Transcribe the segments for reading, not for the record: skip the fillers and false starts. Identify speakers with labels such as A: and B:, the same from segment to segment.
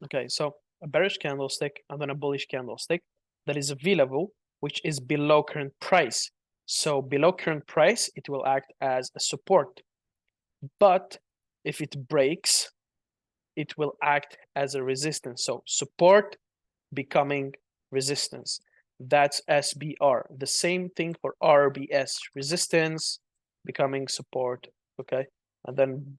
A: Okay, so a bearish candlestick and then a bullish candlestick. That is a V level, which is below current price. So below current price, it will act as a support. But if it breaks, it will act as a resistance. So support becoming resistance. That's SBR. The same thing for RBS, resistance becoming support, okay? And then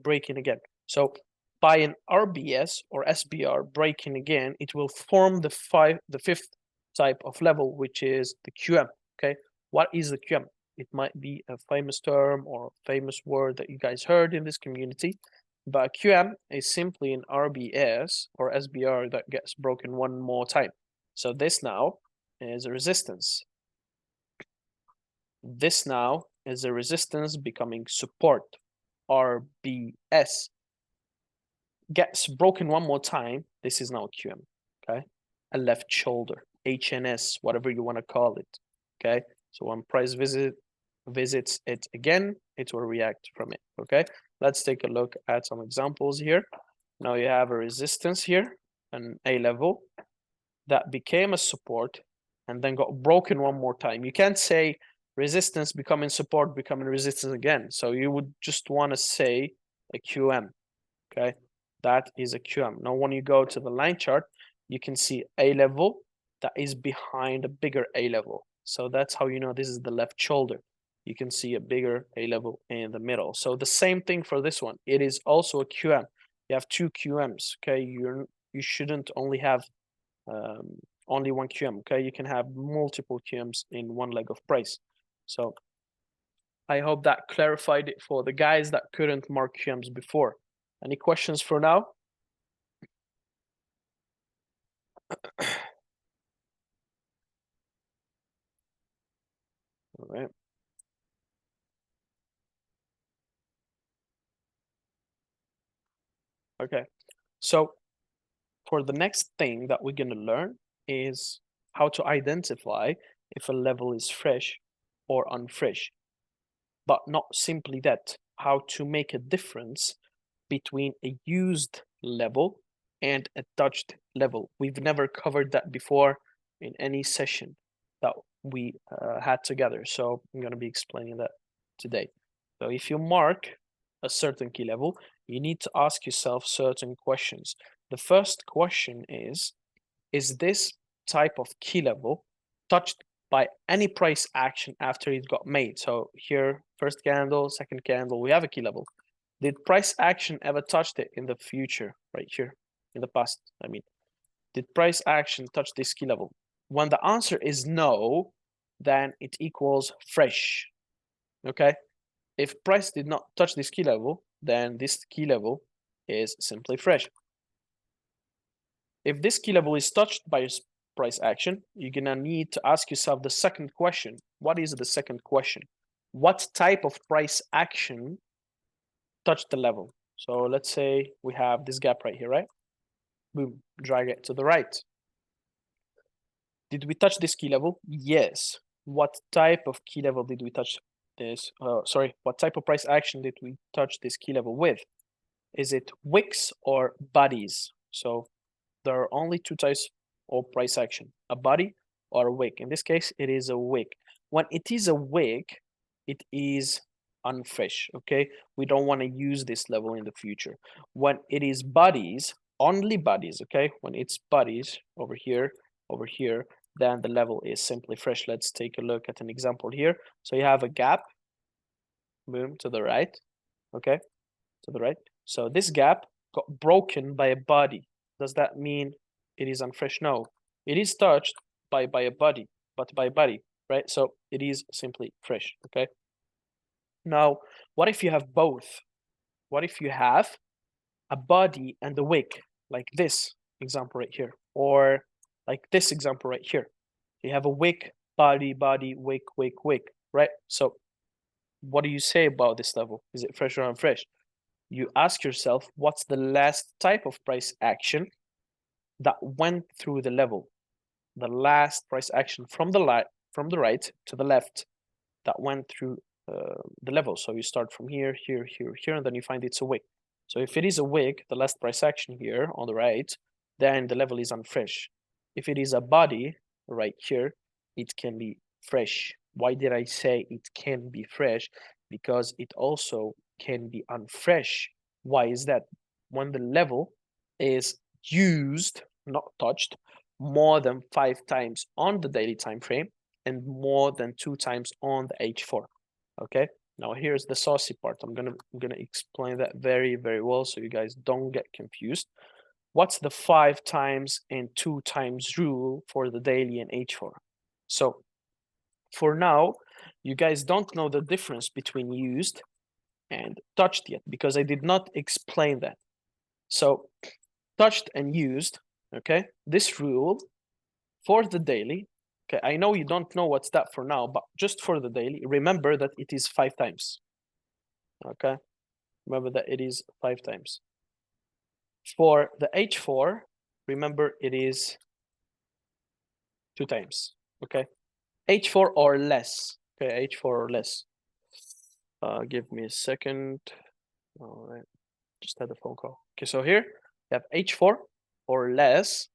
A: breaking again. So by an RBS or SBR breaking again, it will form the fifth type of level, which is the QM, okay? What is the QM? It might be a famous term or a famous word that you guys heard in this community, but QM is simply an RBS or SBR that gets broken one more time. So this now is a resistance. This now is a resistance becoming support. RBS gets broken one more time. This is now QM, okay? A left shoulder, HNS, whatever you want to call it, okay? So when price visits it again, it will react from it, okay? Let's take a look at some examples here. Now you have a resistance here, an A level that became a support and then got broken one more time. You can't say resistance becoming support, becoming resistance again. So you would just want to say a QM, okay? That is a QM. Now, when you go to the line chart, you can see A level that is behind a bigger A level. So that's how you know this is the left shoulder. You can see a bigger A level in the middle. So the same thing for this one. It is also a QM. You have two QMs, okay? You shouldn't only have only one QM, okay? You can have multiple QMs in one leg of price. So I hope that clarified it for the guys that couldn't mark QMs before. Any questions for now? All right. Okay. So for the next thing that we're going to learn is how to identify if a level is fresh or unfresh. But not simply that, how to make a difference between a used level and a touched level. We've never covered that before in any session that we had together. So I'm going to be explaining that today. So if you mark a certain key level, you need to ask yourself certain questions. The first question is this type of key level touched by any price action after it got made? So here, first candle, second candle, we have a key level. Did price action ever touched it in the future, right here, in the past? I mean, did price action touch this key level? When the answer is no, then it equals fresh, okay? If price did not touch this key level, then this key level is simply fresh. If this key level is touched by price action, you're gonna need to ask yourself the second question. What is the second question? What type of price action touched the level? So let's say we have this gap right here, right? Boom, drag it to the right. Did we touch this key level? Yes. What type of key level did we touch this? What type of price action did we touch this key level with? Is it wicks or bodies? So there are only two types of price action, a body or a wick. In this case, it is a wick. When it is a wick, it is unfresh, okay? We don't want to use this level in the future. When it is bodies, only bodies, okay? When it's bodies over here, then the level is simply fresh. Let's take a look at an example here. So you have a gap, boom, to the right, okay? To the right. So this gap got broken by a body. Does that mean it is unfresh? No, it is touched by a body, but by body, right? So it is simply fresh, okay? Now, what if you have both? What if you have a body and a wick, like this example right here, or like this example right here? You have a wick, body, wick, wick, right? So what do you say about this level? Is it fresh or unfresh? You ask yourself, what's the last type of price action that went through the level? The last price action from the right to the left that went through the level. So you start from here, here, and then you find it's a wick. So if it is a wick, the last price action here on the right, then the level is unfresh. If it is a body right here, it can be fresh. Why did I say it can be fresh? Because it also can be unfresh. Why is that? When the level is used, not touched, more than 5 times on the daily time frame and more than 2 times on the H4. Okay, now here's the saucy part. I'm gonna explain that very, very well so you guys don't get confused. What's the 5 times and 2 times rule for the daily and H4? So for now, you guys don't know the difference between used and touched yet because I did not explain that. So touched and used, okay, this rule for the daily, okay, I know you don't know what's that for now, but just for the daily, remember that it is 5 times, okay? Remember that it is 5 times. For the H4, remember it is 2 times, okay? H4 or less, okay, H4 or less. Give me a second. All right, just had a phone call. Okay, so here you have H4 or less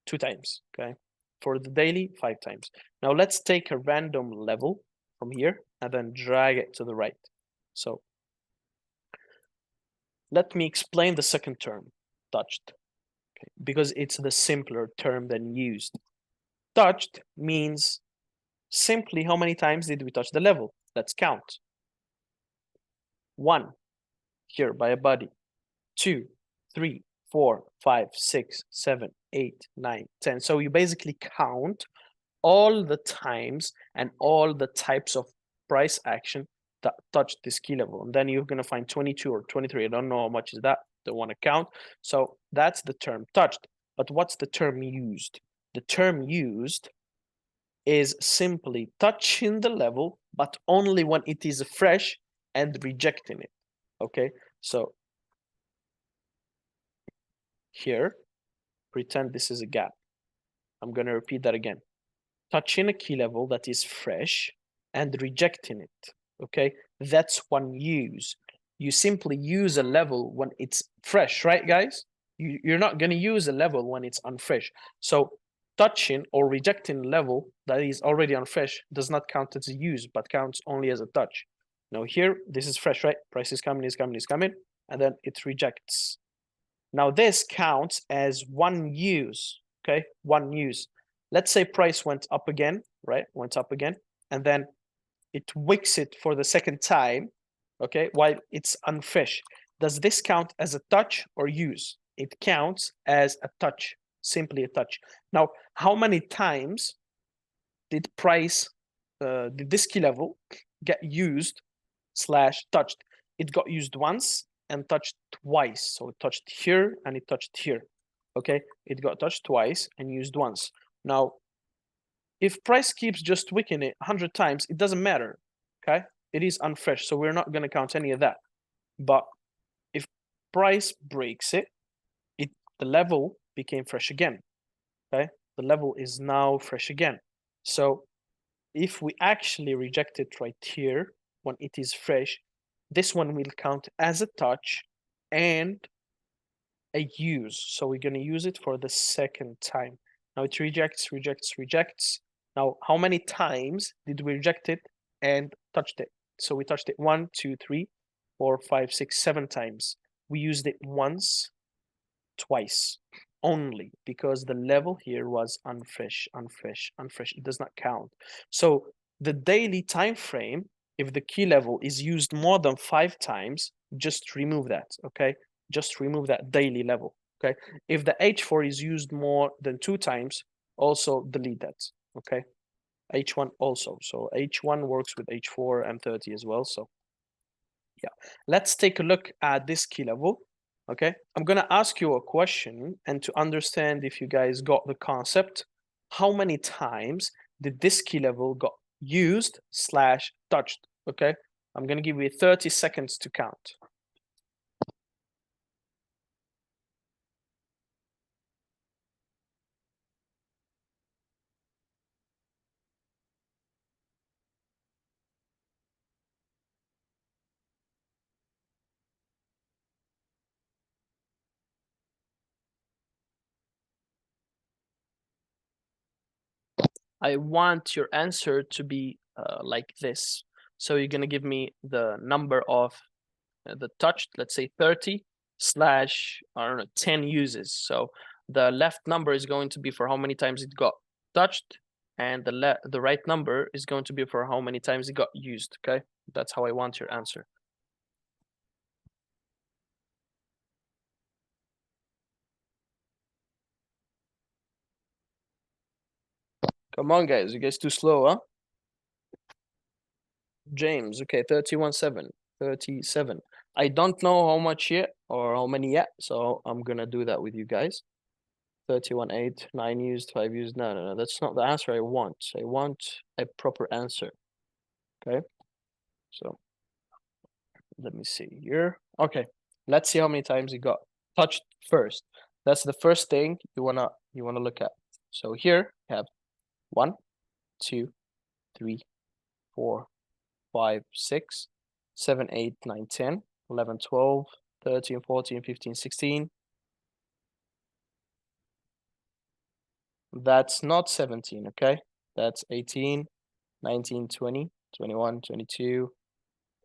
A: 2 times, okay? For the daily, 5 times. Now let's take a random level from here and then drag it to the right. So let me explain the second term, touched, okay? Because it's the simpler term than used. Touched means simply how many times did we touch the level? Let's count. 1, here by a body. 2, 3, 4, 5, 6, 7, 8, 9, 10. So you basically count all the times and all the types of price action that touch this key level. And then you're going to find 22 or 23. I don't know how much is that. Don't want to count. So that's the term touched. But what's the term used? The term used is simply touching the level, but only when it is fresh and rejecting it. Okay, so here, pretend this is a gap. I'm going to repeat that again. Touching a key level that is fresh and rejecting it. Okay, that's one use. You simply use a level when it's fresh, right, guys? You're not going to use a level when it's unfresh. So touching or rejecting a level that is already unfresh does not count as a use, but counts only as a touch. Now here, this is fresh, right? Price is coming, and then it rejects. Now this counts as one use, okay? One use. Let's say price went up again, right? Went up again, and then it wicks it for the second time, okay? While it's unfresh. Does this count as a touch or use? It counts as a touch, simply a touch. Now, how many times did did this key level get used slash touched? It got used once and touched twice. So it touched here and it touched here. Okay, it got touched twice and used once. Now, if price keeps just wicking it 100 times, it doesn't matter. Okay, it is unfresh, so we're not going to count any of that. But if price breaks it, the level became fresh again. Okay, the level is now fresh again. So if we actually reject it right here when it is fresh, this one will count as a touch and a use. So we're going to use it for the second time. Now it rejects, rejects, rejects. Now, how many times did we reject it and touched it? So we touched it 1, 2, 3, 4, 5, 6, 7 times. We used it once, twice only because the level here was unfresh, unfresh, unfresh. It does not count. So the daily time frame, if the key level is used more than 5 times, just remove that, okay? Just remove that daily level, okay? If the H4 is used more than 2 times, also delete that, okay? H1 also. So H1 works with H4 and 30 as well. So yeah, let's take a look at this key level. Okay, I'm gonna ask you a question, and to understand if you guys got the concept, how many times did this key level got used slash touched? Okay, I'm gonna give you 30 seconds to count. I want your answer to be like this. So you're gonna give me the number of the touched, let's say 30 slash, I don't know, 10 uses. So the left number is going to be for how many times it got touched, and the right number is going to be for how many times it got used. Okay, that's how I want your answer. Come on, guys, you guys too slow, huh? James, okay, 31.7, 37. I don't know how much yet or how many yet, so I'm gonna do that with you guys. 31.8, 9 used, 5 used. No, that's not the answer I want. I want a proper answer. Okay, so let me see here. Okay, let's see how many times it got touched first. That's the first thing you wanna look at. So here you have 1, 2, 3, 4, 5, 6, 7, 8, 9, 10, 11, 12, 13, 14, 15, 16. That's not 17, okay? That's 18, 19, 20, 21, 22,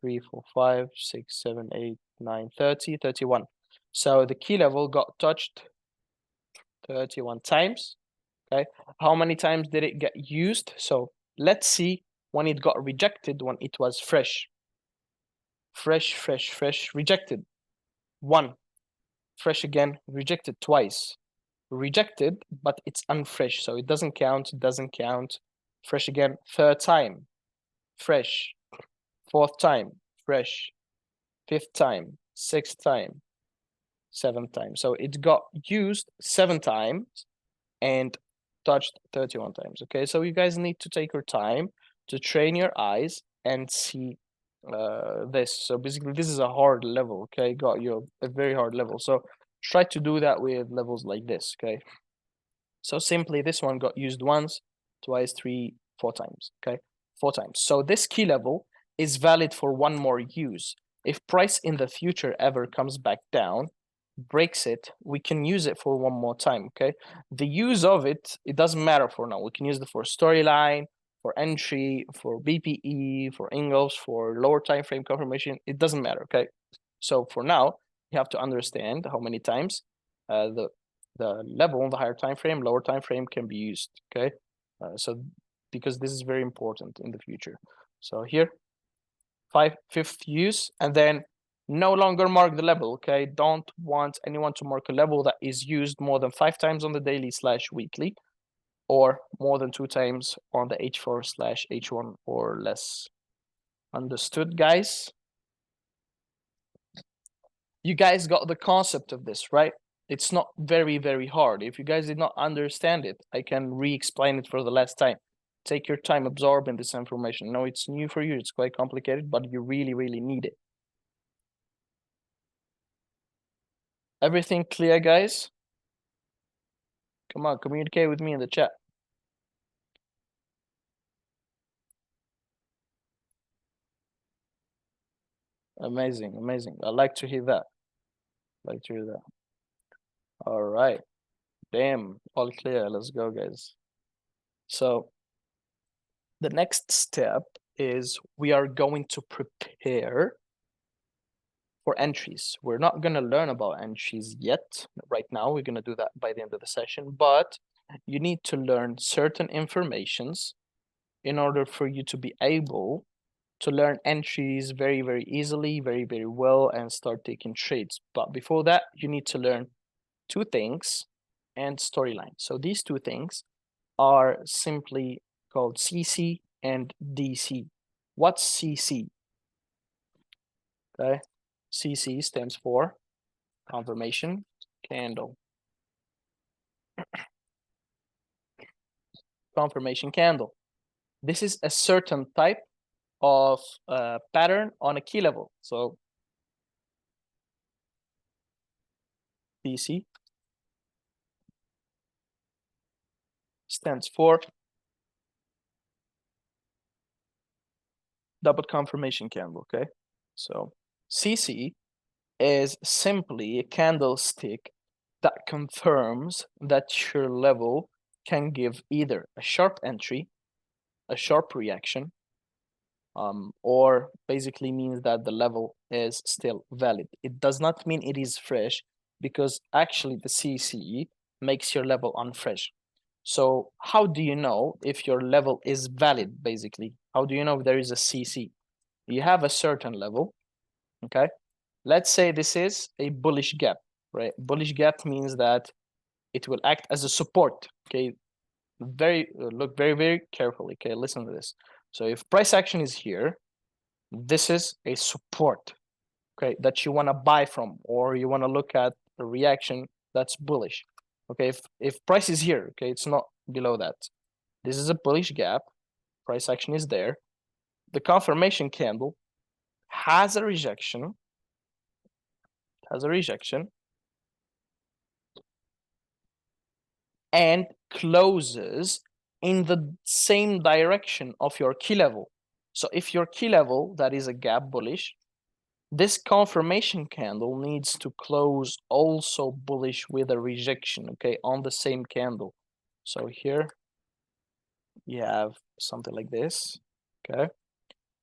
A: 3, 4, 5, 6, 7, 8, 9, 30, 31. So the key level got touched 31 times, okay? How many times did it get used? So let's see when it got rejected, when it was fresh. Fresh, rejected. 1. Fresh again, rejected twice. Rejected, but it's unfresh, so it doesn't count, Fresh again, 3rd time, fresh. 4th time, fresh. 5th time, 6th time, 7th time. So it got used 7 times and touched 31 times. Okay, so you guys need to take your time to train your eyes and see this. So basically, this is a hard level. Okay, got you a very hard level. So try to do that with levels like this. Okay, so simply this one got used once, twice, 3, 4 times. Okay, 4 times. So this key level is valid for one more use. If price in the future ever comes back down, breaks it, we can use it for one more time. Okay, the use of it doesn't matter for now. We can use it for storyline, for entry, for BPE, for Ingalls, for lower time frame confirmation. It doesn't matter. Okay, so for now you have to understand how many times the level on the higher time frame, lower time frame can be used. Okay, so because this is very important in the future. So here, 5th use, and then no longer mark the level. Okay, don't want anyone to mark a level that is used more than 5 times on the daily / weekly, or more than 2 times on the H4 / H1 or less. Understood, guys? You guys got the concept of this, right? It's not very hard. If you guys did not understand it, I can re-explain it for the last time. Take your time absorbing this information. No, it's new for you. It's quite complicated, but you really need it. Everything clear, guys? Come on, communicate with me in the chat. Amazing. I like to hear that. All right. Damn, all clear. Let's go, guys. So the next step is we are going to prepare for entries. We're not going to learn about entries yet. Right now, we're going to do that by the end of the session, but you need to learn certain informations in order for you to be able to learn entries very easily, very well, and start taking trades. But before that, you need to learn 2 things and storyline. So these 2 things are simply called CC and DC. What's CC? Okay, CC stands for confirmation candle. Confirmation candle. This is a certain type of pattern on a key level. So DC stands for double confirmation candle. Okay, so CC is simply a candlestick that confirms that your level can give either a sharp entry, a sharp reaction, or basically means that the level is still valid. It does not mean it is fresh, because actually the CCE makes your level unfresh. So how do you know if your level is valid, basically? How do you know if there is a CC? You have a certain level, okay? Let's say this is a bullish gap, right? Bullish gap means that it will act as a support, okay? Look very carefully, okay? Listen to this. So if price action is here, this is a support, okay, that you want to buy from, or you want to look at a reaction that's bullish. Okay, if price is here, okay, it's not below that. This is a bullish gap, price action is there. The confirmation candle has a rejection, and closes in the same direction of your key level. So if your key level, that is a gap bullish, this confirmation candle needs to close also bullish with a rejection, okay, on the same candle. So here you have something like this, okay?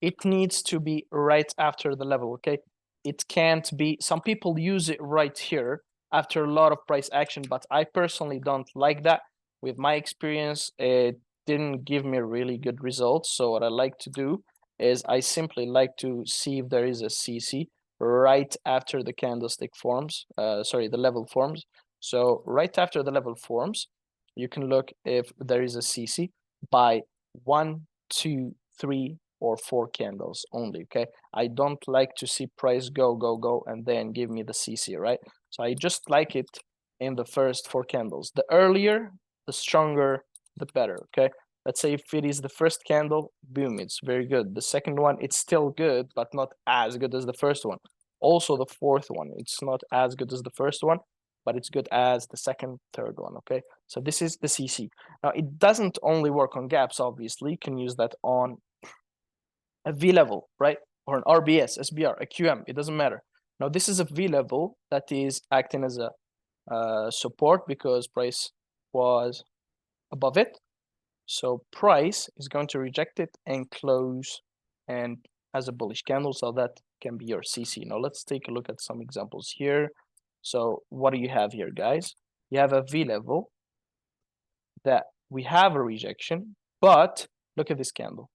A: It needs to be right after the level, okay? It can't be, some people use it right here after a lot of price action, but I personally don't like that. With my experience, it didn't give me really good results. So what I like to do is I simply like to see if there is a CC right after the candlestick forms, the level forms. So right after the level forms, you can look if there is a CC by 1, 2, 3, or 4 candles only, okay? I don't like to see price go, and then give me the CC, right? So I just like it in the first 4 candles. The earlier, the stronger, the better, okay? Let's say if it is the first candle, boom, it's very good. The second one, it's still good, but not as good as the first one. Also the fourth one, it's not as good as the first one, but it's good as the second, third one, okay? So this is the CC. Now, it doesn't only work on gaps, obviously. You can use that on a V level, right? Or an RBS, SBR, a QM, it doesn't matter. Now, this is a V level that is acting as a support because price was above it. So price is going to reject it and close and as a bullish candle. So that can be your CC. Now, let's take a look at some examples here. So what do you have here, guys? You have a V level that we have a rejection, but look at this candle.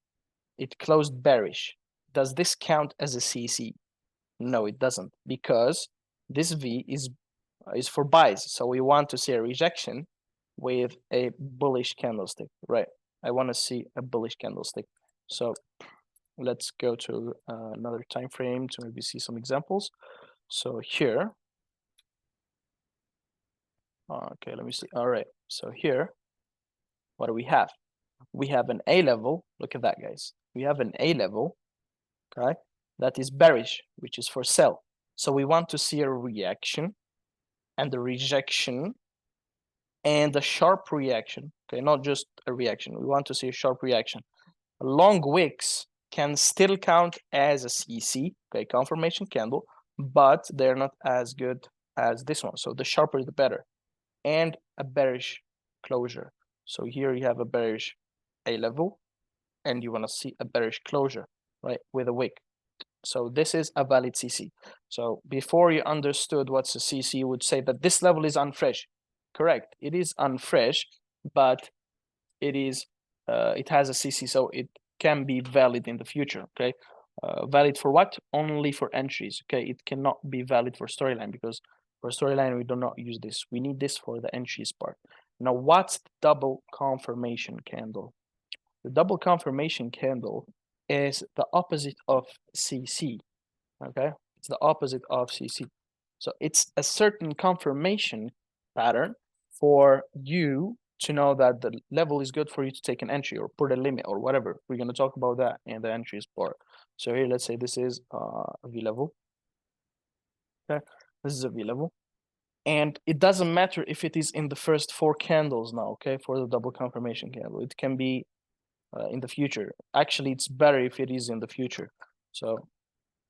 A: It closed bearish. Does this count as a CC? No, it doesn't, because this V is for buys. So we want to see a rejection with a bullish candlestick, right? I want to see a bullish candlestick. So let's go to another time frame to maybe see some examples. So here, okay, let me see. All right, so here, what do we have? We have an A level. Look at that, guys. We have an A level, okay, that is bearish, which is for sell. So we want to see a reaction and a rejection and a sharp reaction, okay, not just a reaction. We want to see a sharp reaction. Long wicks can still count as a CC, okay, confirmation candle, but they're not as good as this one. So the sharper, the better. And a bearish closure. So here you have a bearish A level, and you want to see a bearish closure, right, with a wick. So this is a valid CC. So before you understood what's a CC, you would say that this level is unfresh. Correct, it is unfresh, but it is it has a CC, so it can be valid in the future, okay? Valid for what? Only for entries, okay? It cannot be valid for storyline, because for storyline we do not use this. We need this for the entries part. Now, what's the double confirmation candle? The double confirmation candle is the opposite of CC, okay? It's the opposite of CC. So it's a certain confirmation pattern for you to know that the level is good for you to take an entry or put a limit or whatever. We're going to talk about that in the entries part. So here, let's say this is a V level. Okay, this is a V level. And it doesn't matter if it is in the first 4 candles now, okay, for the double confirmation candle. It can be in the future. Actually, it's better if it is in the future. So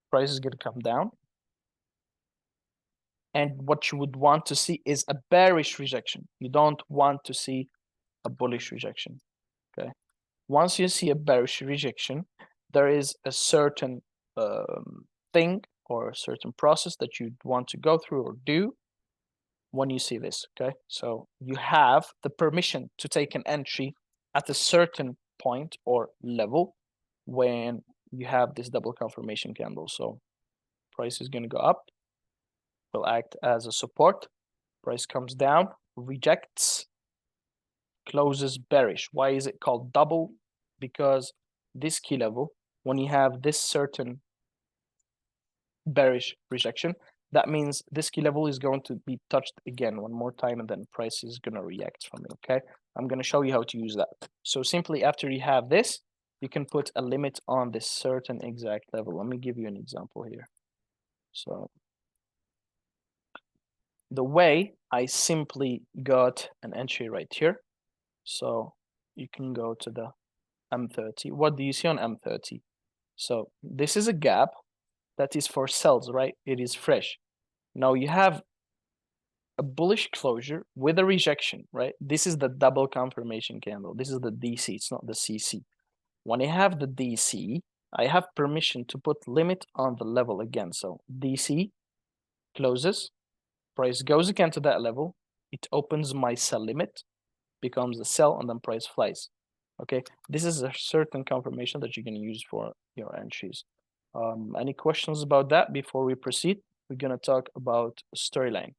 A: price is going to come down. And what you would want to see is a bearish rejection. You don't want to see a bullish rejection. Okay. Once you see a bearish rejection, there is a certain thing or a certain process that you want to go through or do when you see this. Okay. So you have the permission to take an entry at a certain point or level when you have this double confirmation candle. So price is going to go up, will act as a support. Price comes down, rejects, closes bearish. Why is it called double? Because this key level, when you have this certain bearish rejection, that means this key level is going to be touched again one more time, and then price is going to react from it. Okay, I'm going to show you how to use that. So simply after you have this, you can put a limit on this certain exact level. Let me give you an example here. So the way I simply got an entry right here. So you can go to the M30. What do you see on M30? So this is a gap that is for sells, right? It is fresh. Now you have a bullish closure with a rejection, right? This is the double confirmation candle. This is the DC, it's not the CC. When I have the DC, I have permission to put limit on the level again. So DC closes, price goes again to that level, it opens my sell limit, becomes a sell, and then price flies. Okay, this is a certain confirmation that you can use for your entries. Any questions about that before we proceed? We're gonna talk about storyline.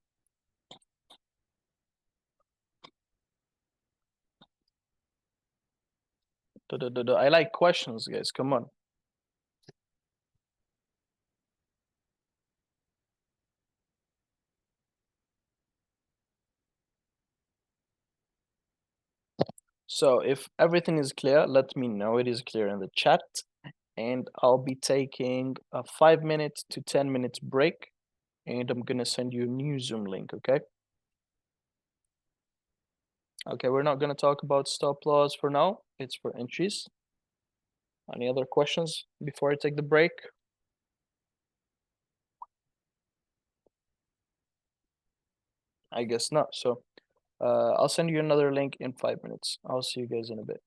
A: I like questions, guys. Come on. So if everything is clear, let me know it is clear in the chat, and I'll be taking a 5 minute to 10 minutes break, and I'm gonna send you a new Zoom link. Okay. Okay, we're not gonna talk about stop loss for now. It's for entries. Any other questions before I take the break? I guess not. So I'll send you another link in 5 minutes. I'll see you guys in a bit.